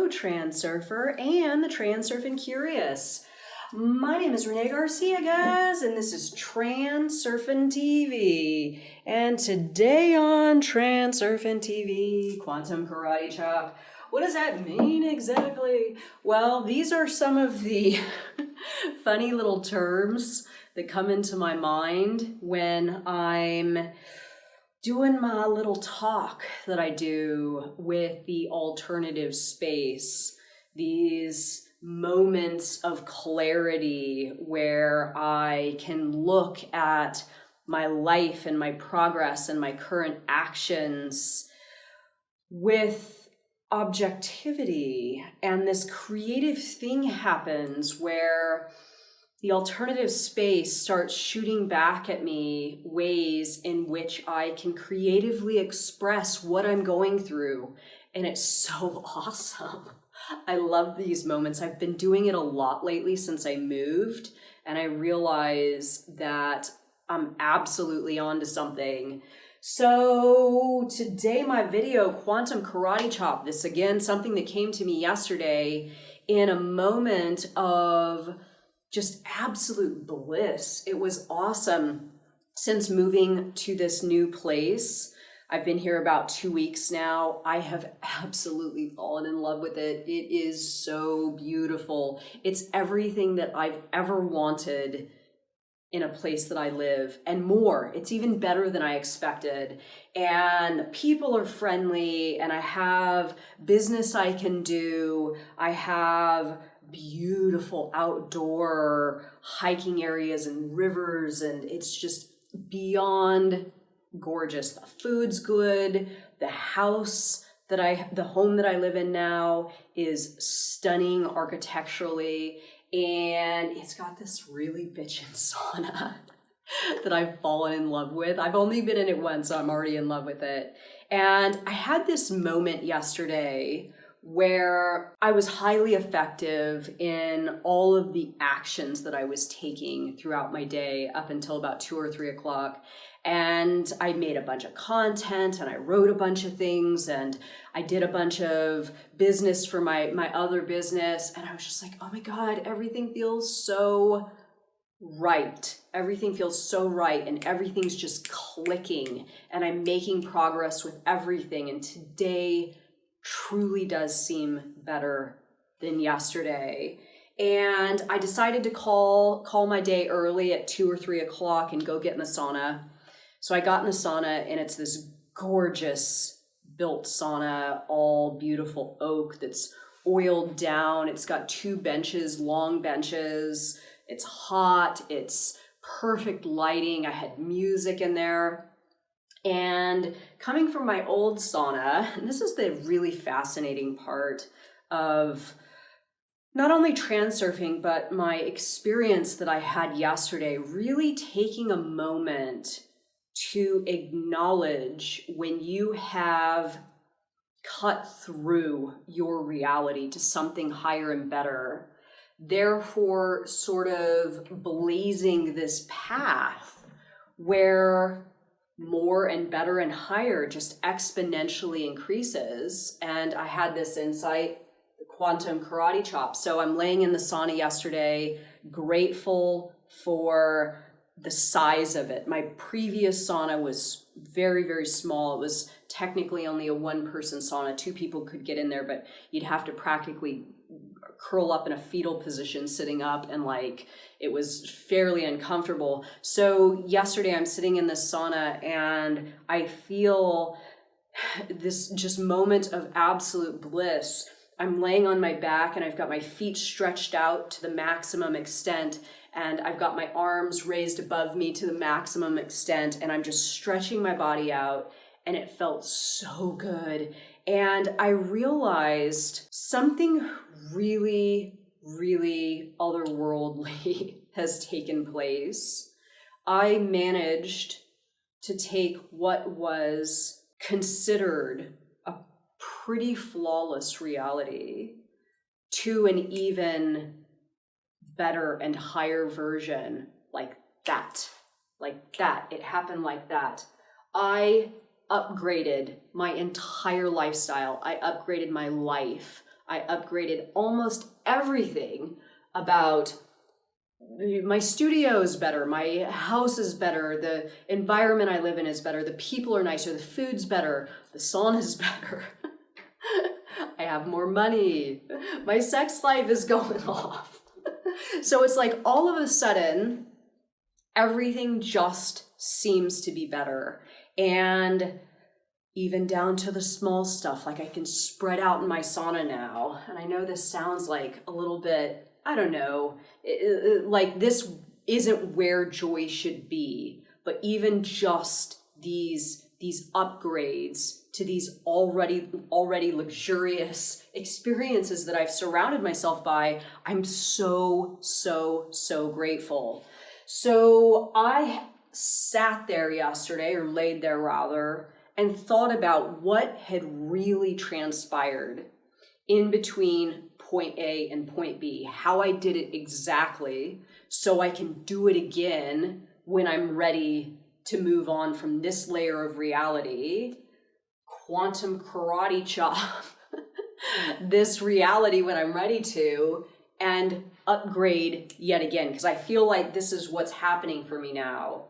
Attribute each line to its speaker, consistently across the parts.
Speaker 1: Hello, Transurfer and the Transurfing Curious. My name is Renee Garcia, guys, and this is TransurfingTV. And today on TransurfingTV, Quantum Karate Chop. What does that mean exactly? Well, these are some of the funny little terms that come into my mind when I'm doing my little talk that I do with the alternative space. These moments of clarity where I can look at my life and my progress and my current actions with objectivity, and this creative thing happens where the alternative space starts shooting back at me ways in which I can creatively express what I'm going through, and it's so awesome. I love these moments. I've been doing it a lot lately since I moved, and I realize that I'm absolutely onto something. So today my video, Quantum Karate Chop, this again, something that came to me yesterday in a moment of just absolute bliss. It was awesome. Since moving to this new place, I've been here about 2 weeks now. I have absolutely fallen in love with it. It is so beautiful. It's everything that I've ever wanted in a place that I live and more. It's even better than I expected. And people are friendly, and I have business I can do. I have beautiful outdoor hiking areas and rivers, and it's just beyond gorgeous. The food's good. The home that I live in now is stunning architecturally, and it's got this really bitchin' sauna that I've fallen in love with. I've only been in it once, so I'm already in love with it. And I had this moment yesterday where I was highly effective in all of the actions that I was taking throughout my day up until about 2 or 3 o'clock. And I made a bunch of content, and I wrote a bunch of things, and I did a bunch of business for my other business. And I was just like, oh my God, everything feels so right. Everything feels so right, and everything's just clicking, and I'm making progress with everything. And today truly does seem better than yesterday. And I decided to call my day early at 2 or 3 o'clock and go get in the sauna. So I got in the sauna, and it's this gorgeous built sauna, all beautiful oak that's oiled down. It's got 2 benches, long benches. It's hot. It's perfect lighting. I had music in there. And coming from my old sauna, and this is the really fascinating part of not only transurfing, but my experience that I had yesterday, really taking a moment to acknowledge when you have cut through your reality to something higher and better, therefore sort of blazing this path where more and better and higher just exponentially increases. And I had this insight, the Quantum Karate Chop. So I'm laying in the sauna yesterday, grateful for the size of it. My previous sauna was very, very small. It was technically only a 1-person sauna. 2 people could get in there, but you'd have to practically curl up in a fetal position sitting up, and it was fairly uncomfortable. So yesterday I'm sitting in this sauna, and I feel this just moment of absolute bliss. I'm laying on my back, and I've got my feet stretched out to the maximum extent, and I've got my arms raised above me to the maximum extent, and I'm just stretching my body out, and it felt so good. And I realized something really, really otherworldly has taken place. I managed to take what was considered a pretty flawless reality to an even better and higher version, like that. It happened like that. I upgraded my entire lifestyle. I upgraded my life. I upgraded almost everything about my studio is better, my house is better, the environment I live in is better, the people are nicer, the food's better, the sauna is better. I have more money, my sex life is going off. So it's like all of a sudden, everything just seems to be better. And even down to the small stuff, like I can spread out in my sauna now. And I know this sounds like a little bit, I don't know, like this isn't where joy should be, but even just these upgrades to these already luxurious experiences that I've surrounded myself by, I'm so grateful. So I sat there yesterday, or laid there rather, and thought about what had really transpired in between point A and point B, how I did it exactly so I can do it again when I'm ready to move on from this layer of reality, quantum karate chop, this reality when I'm ready to, and upgrade yet again. Because I feel like this is what's happening for me now,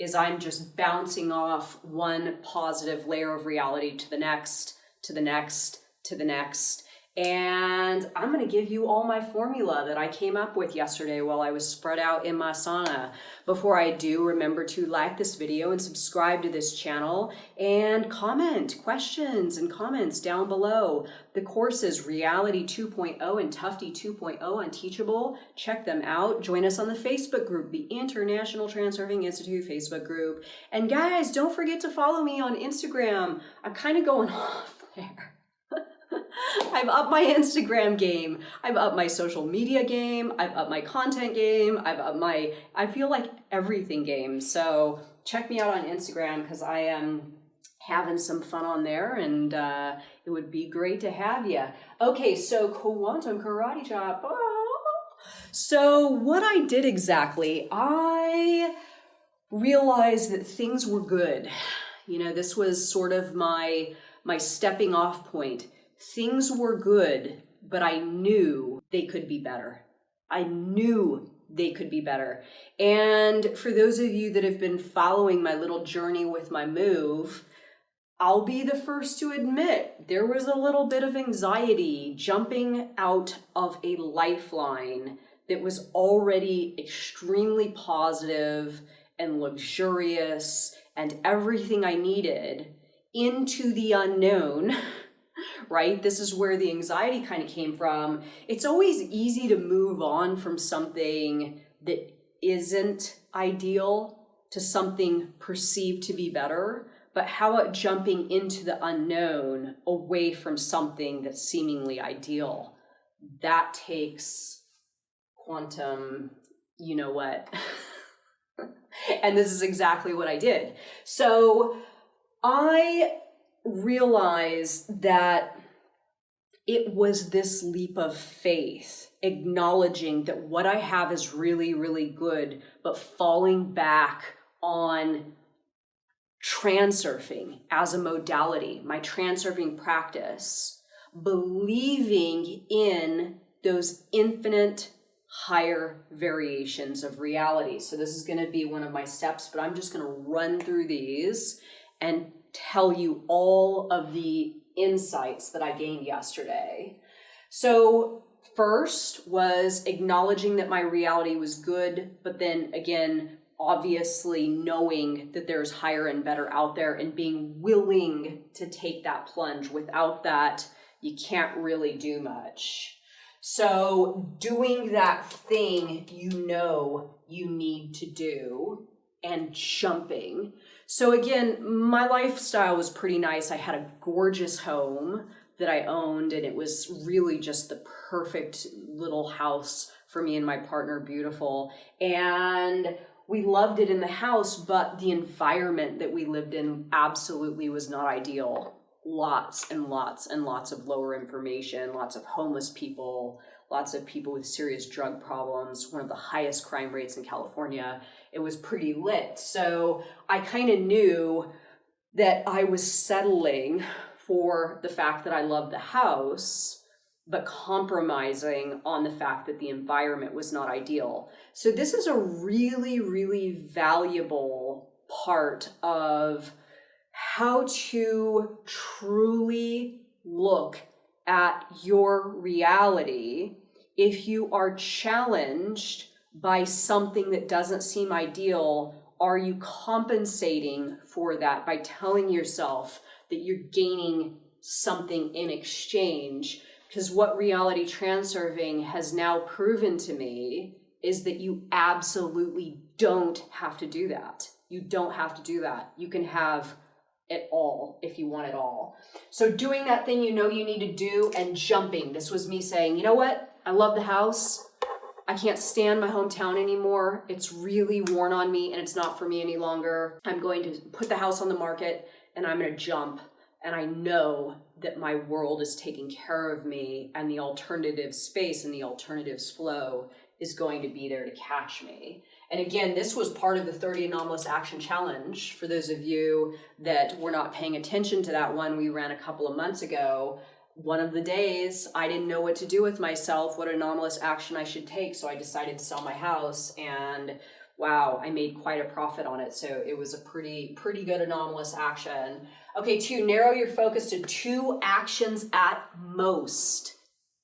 Speaker 1: is I'm just bouncing off one positive layer of reality to the next, to the next, to the next. And I'm going to give you all my formula that I came up with yesterday while I was spread out in my sauna. Before I do, remember to like this video and subscribe to this channel and comment questions and comments down below. The courses Reality 2.0 and Tufty 2.0 on Teachable, check them out. Join us on the Facebook group, the International Transurfing Institute Facebook group. And guys, don't forget to follow me on Instagram. I'm kind of going off there. I've upped my Instagram game. I've upped my social media game. I've upped my content game. I've upped my, I feel like everything game. So check me out on Instagram because I am having some fun on there, and it would be great to have you. Okay, so quantum karate chop. So what I did exactly, I realized that things were good. You know, this was sort of my stepping off point. Things were good, but I knew they could be better. I knew they could be better. And for those of you that have been following my little journey with my move, I'll be the first to admit there was a little bit of anxiety jumping out of a lifeline that was already extremely positive and luxurious and everything I needed into the unknown. Right? This is where the anxiety kind of came from. It's always easy to move on from something that isn't ideal to something perceived to be better. But how about jumping into the unknown away from something that's seemingly ideal? That takes quantum, you know what? And this is exactly what I did. So I realized that it was this leap of faith, acknowledging that what I have is really good, but falling back on transurfing as a modality, my transurfing practice, believing in those infinite higher variations of reality. So this is going to be one of my steps, but I'm just going to run through these and tell you all of the insights that I gained yesterday. So first was acknowledging that my reality was good, but then again, obviously knowing that there's higher and better out there and being willing to take that plunge. Without that, you can't really do much. So doing that thing you know you need to do and jumping. So again, my lifestyle was pretty nice. I had a gorgeous home that I owned, and it was really just the perfect little house for me and my partner, beautiful. And we loved it in the house, but the environment that we lived in absolutely was not ideal. Lots and lots and lots of lower information, lots of homeless people, lots of people with serious drug problems, one of the highest crime rates in California. It was pretty lit. So I kind of knew that I was settling for the fact that I loved the house, but compromising on the fact that the environment was not ideal. So this is a really, really valuable part of how to truly look at your reality if you are challenged by something that doesn't seem ideal. Are you compensating for that by telling yourself that you're gaining something in exchange? Because what reality transurfing has now proven to me is that you absolutely don't have to do that. You don't have to do that. You can have it all if you want it all. So doing that thing you know you need to do and jumping. This was me saying, you know what? I love the house. I can't stand my hometown anymore. It's really worn on me and it's not for me any longer. I'm going to put the house on the market and I'm going to jump. And I know that my world is taking care of me and the alternative space and the alternatives flow is going to be there to catch me. And again, this was part of the 30 Anomalous Action Challenge. For those of you that were not paying attention to that one we ran a couple of months ago, one of the days I didn't know what to do with myself, what anomalous action I should take. So I decided to sell my house and wow, I made quite a profit on it. So it was a pretty good anomalous action. Okay, 2, narrow your focus to 2 actions at most.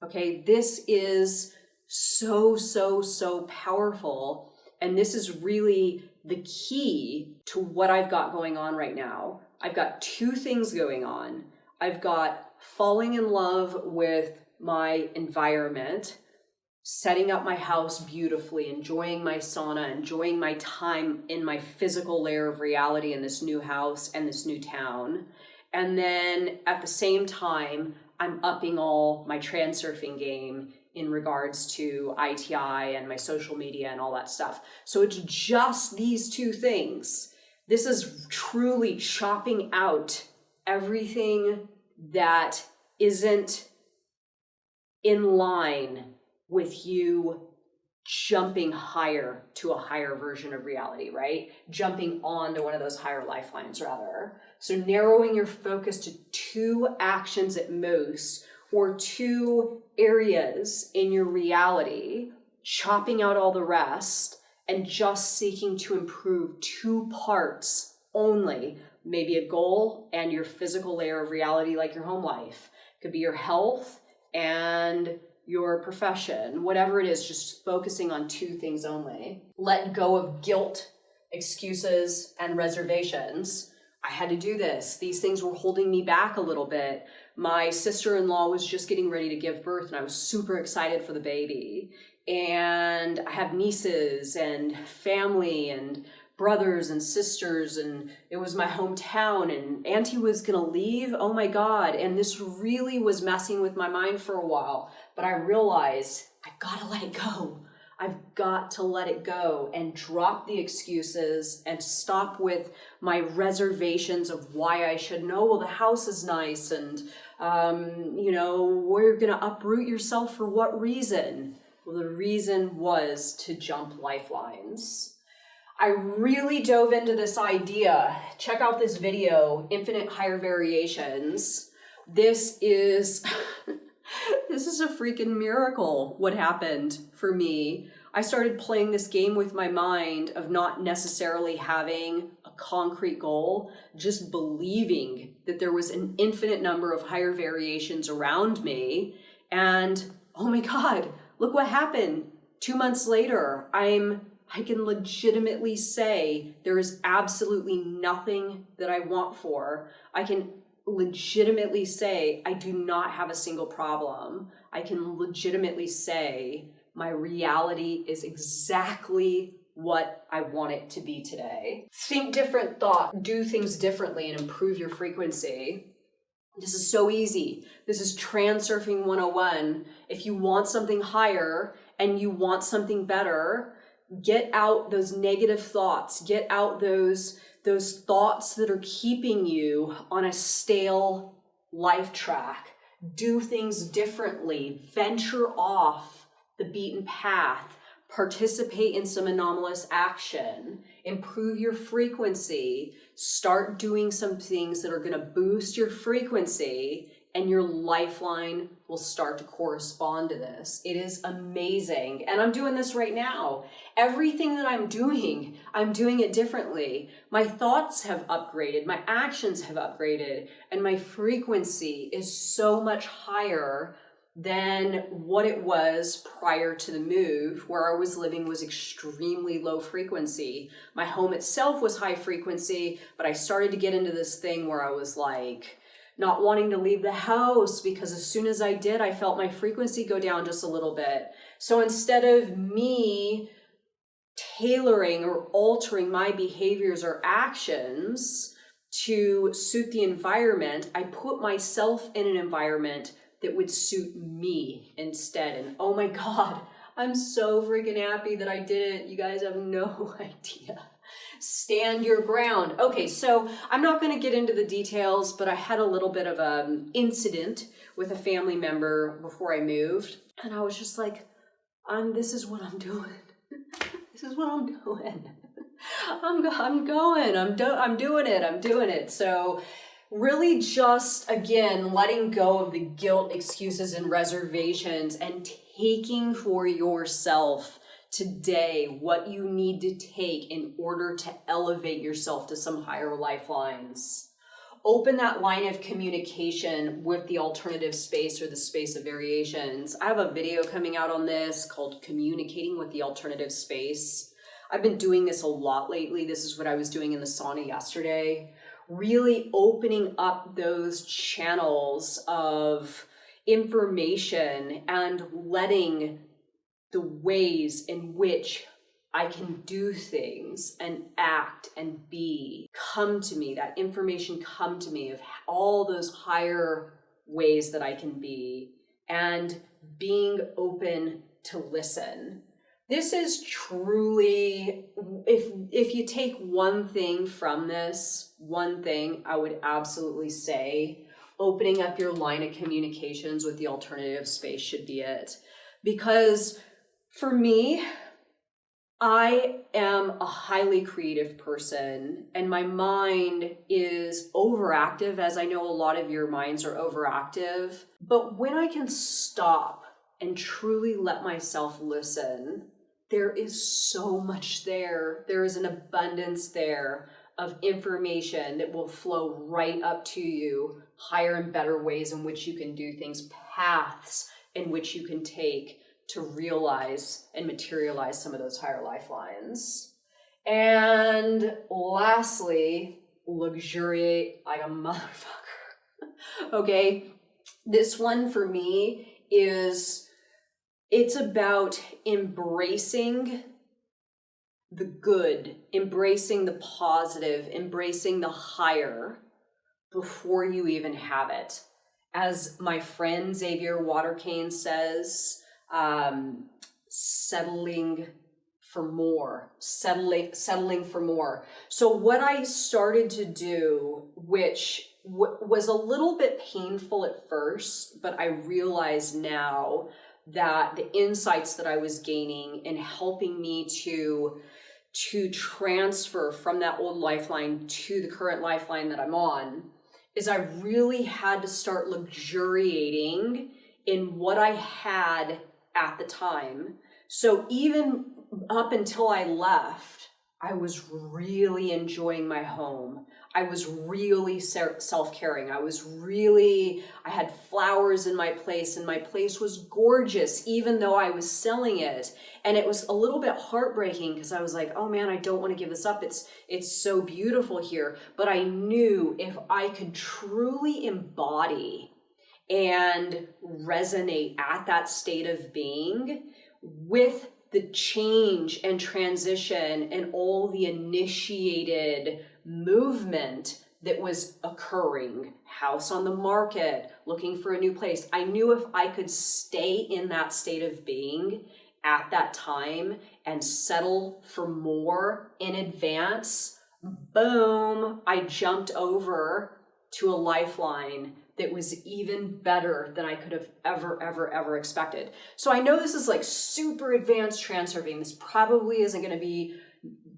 Speaker 1: Okay, this is so powerful. And this is really the key to what I've got going on right now. I've got 2 things going on. I've got falling in love with my environment, setting up my house beautifully, enjoying my sauna, enjoying my time in my physical layer of reality in this new house and this new town. And then at the same time, I'm upping all my transurfing game in regards to ITI and my social media and all that stuff. So it's just these 2 things. This is truly chopping out everything that isn't in line with you jumping higher to a higher version of reality, right? Jumping on to one of those higher lifelines rather. So narrowing your focus to 2 actions at most, or 2 areas in your reality, chopping out all the rest and just seeking to improve 2 parts only. Maybe a goal and your physical layer of reality, like your home life. It could be your health and your profession, whatever it is, just focusing on 2 things only. Let go of guilt, excuses, and reservations. I had to do this. These things were holding me back a little bit. My sister-in-law was just getting ready to give birth and I was super excited for the baby. And I have nieces and family and brothers and sisters, and it was my hometown, and Auntie was gonna leave. Oh my God. And this really was messing with my mind for a while, but I realized I gotta let it go. I've got to let it go and drop the excuses and stop with my reservations of why I should know. Well, the house is nice and, you know, we're gonna uproot yourself for what reason? Well, the reason was to jump lifelines. I really dove into this idea. Check out this video, Infinite Higher Variations. This is, this is a freaking miracle what happened for me. I started playing this game with my mind of not necessarily having a concrete goal, just believing that there was an infinite number of higher variations around me. And oh my God, look what happened. 2 months later, I can legitimately say there is absolutely nothing that I want for. I can legitimately say I do not have a single problem. I can legitimately say my reality is exactly what I want it to be today. Think different thought, do things differently, and improve your frequency. This is so easy. This is Transurfing 101. If you want something higher and you want something better, get out those negative thoughts. Get out those thoughts that are keeping you on a stale life track. Do things differently. Venture off the beaten path. Participate in some anomalous action. Improve your frequency. Start doing some things that are going to boost your frequency, and your lifeline will start to correspond to this. It is amazing. And I'm doing this right now. Everything that I'm doing it differently. My thoughts have upgraded, my actions have upgraded, and my frequency is so much higher than what it was prior to the move. Where I was living was extremely low frequency. My home itself was high frequency, but I started to get into this thing where I was like not wanting to leave the house, because as soon as I did, I felt my frequency go down just a little bit. So instead of me tailoring or altering my behaviors or actions to suit the environment, I put myself in an environment that would suit me instead. And oh my God, I'm so freaking happy that I did it. You guys have no idea. Stand your ground. Okay, so I'm not going to get into the details, but I had a little bit of an incident with a family member before I moved. And I was just like, this is what I'm doing. This is what I'm doing. I'm doing it. So really just, again, letting go of the guilt, excuses, and reservations, and taking for yourself today what you need to take in order to elevate yourself to some higher lifelines. Open that line of communication with the alternative space or the space of variations. I have a video coming out on this called Communicating with the Alternative Space. I've been doing this a lot lately. This is what I was doing in the sauna yesterday. Really opening up those channels of information and letting the ways in which I can do things and act and be come to me, that information come to me of all those higher ways that I can be, and being open to listen. This is truly, if you take one thing from this, one thing I would absolutely say, opening up your line of communications with the alternative space should be it. Because for me, I am a highly creative person, and my mind is overactive, as I know a lot of your minds are overactive. But when I can stop and truly let myself listen, there is so much there. There is an abundance there of information that will flow right up to you, higher and better ways in which you can do things, paths in which you can take to realize and materialize some of those higher lifelines. And lastly, luxuriate like a motherfucker. Okay, this one for me is, it's about embracing the good, embracing the positive, embracing the higher before you even have it. As my friend Xavier Waterkane says, settling for more. So what I started to do, which was a little bit painful at first, but I realize now that the insights that I was gaining in helping me to transfer from that old lifeline to the current lifeline that I'm on, is I really had to start luxuriating in what I had at the time. So even up until I left, I was really enjoying my home. I was really self-caring. I had flowers in my place, and my place was gorgeous, even though I was selling it. And it was a little bit heartbreaking because I was like, oh man, I don't want to give this up. It's so beautiful here. But I knew if I could truly embody and resonate at that state of being with the change and transition and all the initiated movement that was occurring, house on the market, looking for a new place. I knew if I could stay in that state of being at that time and settle for more in advance, boom, I jumped over to a lifeline that was even better than I could have ever expected. So I know this is like super advanced transurfing. This probably isn't going to be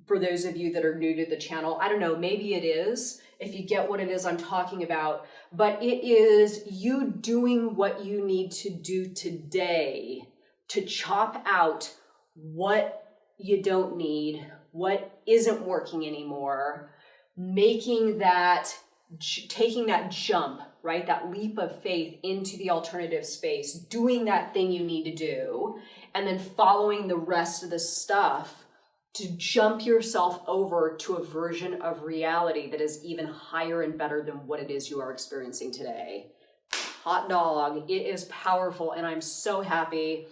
Speaker 1: for those of you that are new to the channel. I don't know, maybe it is. if you get what it is I'm talking about. But it is you doing what you need to do today to chop out what you don't need, what isn't working anymore, making that, taking that jump, right? That leap of faith into the alternative space, doing that thing you need to do, and then following the rest of the stuff to jump yourself over to a version of reality that is even higher and better than what it is you are experiencing today. Hot dog, it is powerful, and I'm so happy.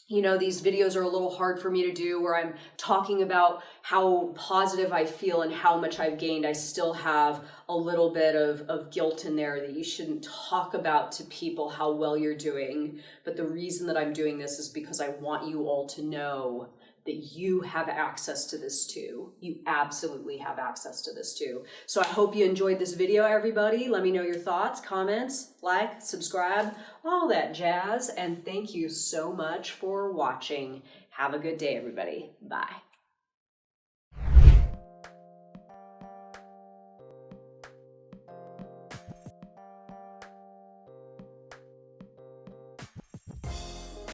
Speaker 1: You know, these videos are a little hard for me to do where I'm talking about how positive I feel and how much I've gained. I still have a little bit of guilt in there that you shouldn't talk about to people how well you're doing. But the reason that I'm doing this is because I want you all to know that you have access to this too. You absolutely have access to this too. So I hope you enjoyed this video, everybody. Let me know your thoughts, comments, like, subscribe, all that jazz. And thank you so much for watching. Have a good day, everybody. Bye.